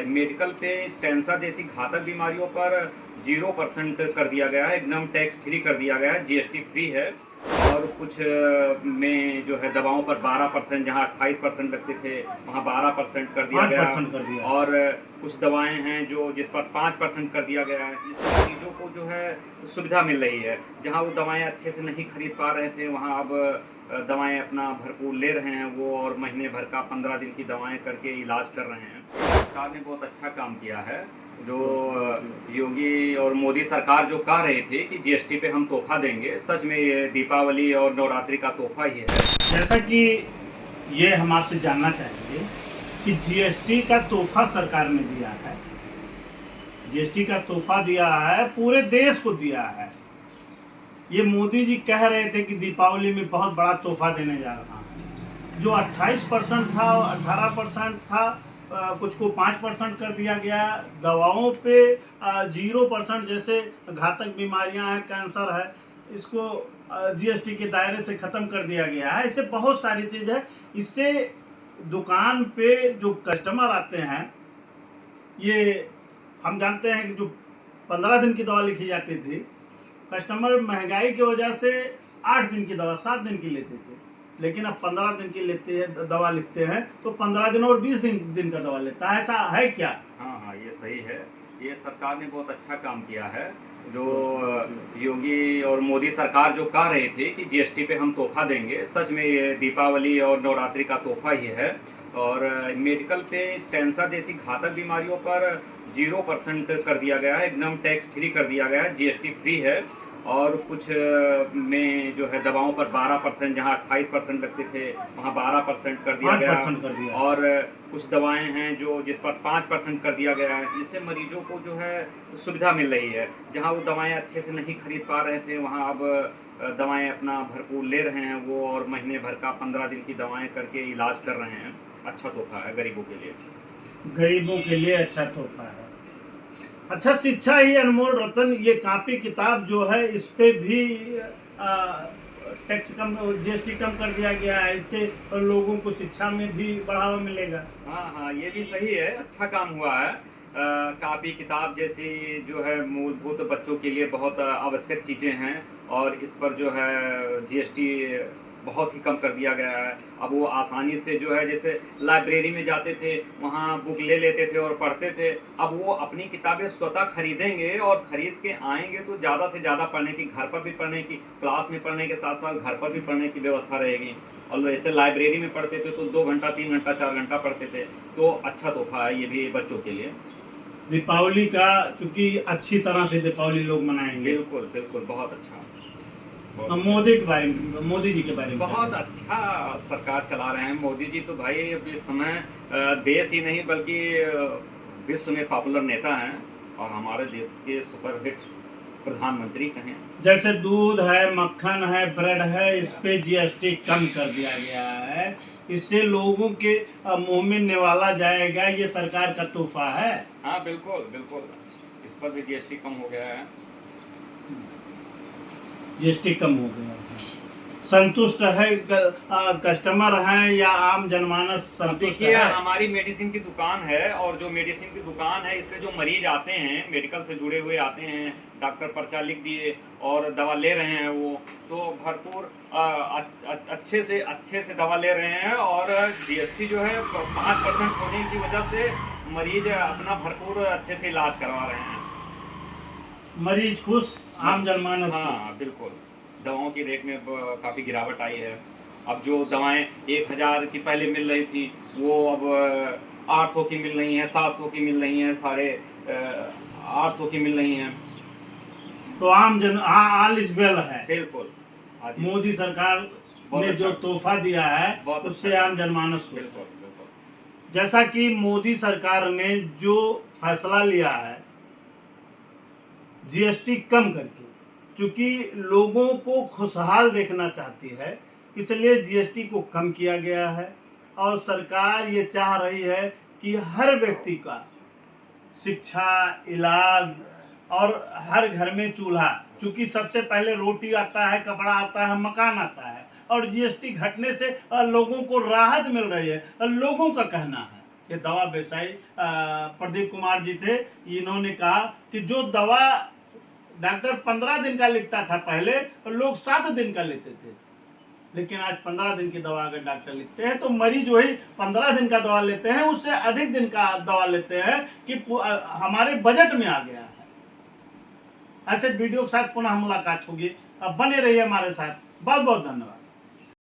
Medical पे cancer जैसी घातक बीमारियों पर 0% कर दिया गया है, एकदम टैक्स फ्री कर दिया गया है, जीएसटी फ्री है। और कुछ में जो है दवाओं पर 12%, जहाँ 28% लगते थे वहाँ 12% कर दिया गया 5% कर दिया। और कुछ दवाएं हैं जो जिस पर 5% कर दिया गया है, जिससे मरीजों को जो है सुविधा मिल रही है। जहाँ वो दवाएं अच्छे से नहीं खरीद पा रहे थे वहाँ अब दवाएं अपना भरपूर ले रहे हैं वो, और महीने भर का 15 दिन की दवाएं करके इलाज कर रहे हैं। सरकार ने बहुत अच्छा काम किया है। जो योगी और मोदी सरकार जो कह रही थी कि जीएसटी पे हम तोहफा देंगे, सच में ये दीपावली और नवरात्रि का तोहफा ही है। जैसा कि ये हम आपसे जानना चाहेंगे कि जीएसटी का तोहफा सरकार ने दिया है, जीएसटी का तोहफा दिया है, पूरे देश को दिया है। ये मोदी जी कह रहे थे कि दीपावली में बहुत बड़ा तोहफा देने जा रहा है। जो 28% था, 18% था, कुछ को 5% कर दिया गया। दवाओं पे 0%, जैसे घातक बीमारियां हैं, कैंसर है, इसको जीएसटी के दायरे से ख़त्म कर दिया गया है। इससे बहुत सारी चीज़ है। इससे दुकान पे जो कस्टमर आते हैं, ये हम जानते हैं कि जो 15 दिन की दवा लिखी जाती थी, कस्टमर महंगाई की वजह से 8 दिन की दवा 7 दिन की लेते थे, लेकिन अब 15 दिन की लेते हैं, दवा लिखते हैं तो 15 दिन और 20 दिन का दवा लेता है। ऐसा है क्या? हाँ, ये सही है। ये सरकार ने बहुत अच्छा काम किया है। जो योगी और मोदी सरकार जो कह रही थी कि जीएसटी पे हम तोहफा देंगे, सच में ये दीपावली और नवरात्रि का तोहफा ही है। और मेडिकल पे कैंसर जैसी घातक बीमारियों पर 0% कर दिया गया है, एकदम टैक्स फ्री कर दिया गया है, जीएसटी फ्री है। और कुछ में जो है दवाओं पर 12%, जहाँ 28% लगते थे वहाँ 12% कर दिया गया 5% कर दिया। और कुछ दवाएं हैं जो जिस पर 5% कर दिया गया है, जिससे मरीजों को जो है सुविधा मिल रही है। जहाँ वो दवाएं अच्छे से नहीं खरीद पा रहे थे वहाँ अब दवाएं अपना भरपूर ले रहे हैं वो, और महीने भर का 15 दिन की दवाएं करके इलाज कर रहे हैं। अच्छा तोहफा है गरीबों के लिए। गरीबों के लिए अच्छा तोहफा है। अच्छा, शिक्षा ही अनमोल रतन, ये कॉपी किताब जो है इस पे भी टैक्स कम, जीएसटी कम कर दिया गया है। इससे लोगों को शिक्षा में भी बढ़ावा मिलेगा। हाँ, ये भी सही है, अच्छा काम हुआ है। कापी किताब जैसी जो है मूलभूत बच्चों के लिए बहुत आवश्यक चीज़ें हैं, और इस पर जो है जीएसटी बहुत ही कम कर दिया गया है। अब वो आसानी से जो है, जैसे लाइब्रेरी में जाते थे वहाँ बुक ले लेते थे और पढ़ते थे, अब वो अपनी किताबें स्वतः खरीदेंगे और ख़रीद के आएंगे तो ज़्यादा से ज़्यादा पढ़ने की, घर पर भी पढ़ने की, क्लास में पढ़ने के साथ साथ घर पर भी पढ़ने की व्यवस्था रहेगी। और जैसे लाइब्रेरी में पढ़ते थे तो 2 घंटा 3 घंटा 4 घंटा पढ़ते थे, तो अच्छा तोहफा है ये भी बच्चों के लिए। दीपावली का चूंकि अच्छी तरह से दीपावली लोग मनाएंगे। बिल्कुल बिल्कुल, बहुत अच्छा। मोदी के बारे में, मोदी जी के बारे में बहुत अच्छा सरकार चला रहे हैं मोदी जी। तो भाई अब इस समय देश ही नहीं बल्कि विश्व में पॉपुलर नेता हैं, और हमारे देश के सुपरहिट प्रधानमंत्री कहें। जैसे दूध है, मक्खन है, ब्रेड है, इस पे जीएसटी कम कर दिया गया है। इससे लोगों के मुंह में निवाला जाएगा। ये सरकार का तोहफा है। हाँ बिल्कुल बिल्कुल, इस पर भी जीएसटी कम हो गया है। जीएसटी कम हो गया है। संतुष्ट है कस्टमर हैं या आम जनमानस संतुष्ट है? हमारी मेडिसिन की दुकान है, और जो मेडिसिन की दुकान है इस पे जो मरीज आते हैं, मेडिकल से जुड़े हुए आते हैं, डॉक्टर पर्चा लिख दिए और दवा ले रहे हैं, वो तो भरपूर अच्छे से दवा ले रहे हैं। और जीएसटी जो है 5% होने की वजह से मरीज अपना भरपूर अच्छे से इलाज करवा रहे हैं। मरीज खुश, आम जनमानस खुश। हाँ बिल्कुल, दवाओं की रेट में काफ़ी गिरावट आई है। अब जो दवाएं 1000 की पहले मिल रही थी वो अब 800 की मिल रही हैं, 700 की मिल रही हैं, 850 की मिल रही हैं। तो आम जन ऑल इज वेल है। बिल्कुल, मोदी सरकार ने जो तोहफा दिया है उससे आम जनमानस खुश। बिल्कुल बिल्कुल। जैसा कि मोदी सरकार ने जो फैसला लिया है जीएसटी कम करके, चूंकि लोगों को खुशहाल देखना चाहती है, इसलिए जीएसटी को कम किया गया है। और सरकार ये चाह रही है कि हर व्यक्ति का शिक्षा, इलाज और हर घर में चूल्हा, चूंकि सबसे पहले रोटी आता है, कपड़ा आता है, मकान आता है, और जीएसटी घटने से लोगों को राहत मिल रही है, लोगों का कहना है। ये दवा व्यवसायी प्रदीप कुमार जी थे। इन्होंने कहा कि जो दवा डॉक्टर 15 दिन का लिखता था पहले, और लोग 7 दिन का लेते थे, लेकिन आज 15 दिन की दवा अगर डॉक्टर लिखते हैं तो मरीज वही 15 दिन का दवा लेते हैं, उससे अधिक दिन का दवा लेते हैं कि हमारे बजट में आ गया है। ऐसे वीडियो के साथ पुनः मुलाकात होगी। अब बने रहिए हमारे साथ। बहुत बहुत धन्यवाद।